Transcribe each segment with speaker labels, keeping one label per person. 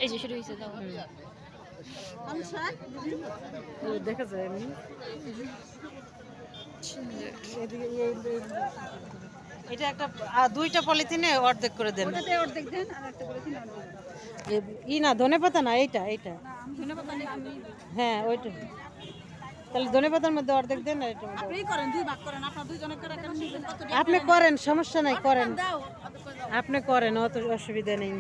Speaker 1: এই যে শুরু হয়েছে দাও
Speaker 2: দেখা যায় আমি এটা একটা দুইটা পলিথিনে অর্ধেক করে দেন।
Speaker 3: অর্ধেক দেন আর একটা পলিথিন
Speaker 2: ই না ধনেপাতা না, এইটা এইটা হ্যাঁ ওইটা। তাহলে ধনেপাতার মধ্যে অর্ধেক দেন আর এটার মধ্যে
Speaker 3: আপনি করেন, দুই ভাগ করেন, আপনারা দুইজনে করে একটা নিবেন, কত
Speaker 2: আপনি করেন, সমস্যা নাই, করেন
Speaker 3: দাও
Speaker 2: আপনি করেন, অত অসুবিধা নেই।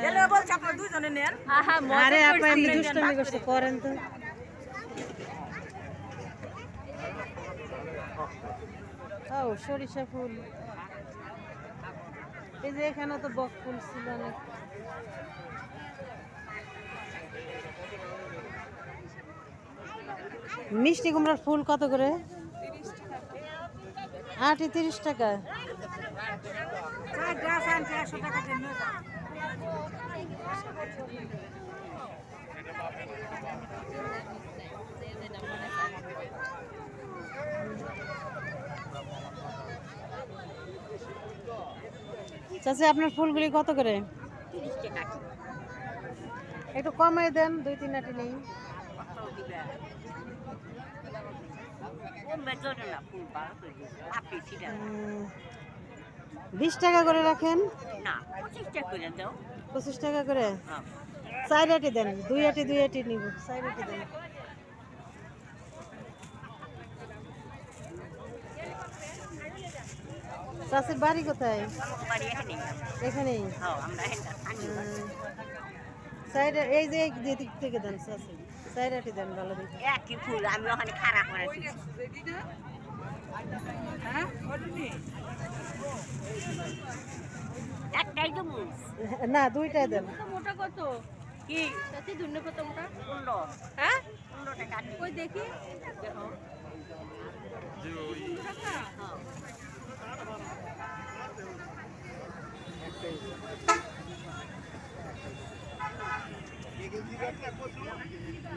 Speaker 3: এলে বলছ আপনারা দুইজনে নেন।
Speaker 2: আরে আপনি এমনি দুষ্টামি করতে, করেন তো। ও সরিষা ফুল, এই যে এখানে তো বক ফুল ছিল অনেক। মিষ্টি কুমড়ার ফুল কত করে? 30 টাকা। চাচি আপনার ফুলগুলি কত করে?
Speaker 3: 30 টাকা।
Speaker 2: একটু কমাই দেন, 2-3 আটি নেই। 20 টাকা করে রাখেন। 25 টাকা করে। 4 আটি দেন, 2 আটি নিব, 4 আটি দেন। চাষির বাড়ি কোথায়? এখানেই। এই যে দিক থেকে দেন চাষি, 4 আটি দেন ভালো দেখে।
Speaker 3: একই ফুল আমি ওখানে খারাপ করেছি। একটাই তো
Speaker 2: না, 2টাই দেন।
Speaker 3: মোটা কত কি তাতে ধন্যবাদ মোটা 15। হ্যাঁ 15 টাকা কই দেখি দেখো টাকা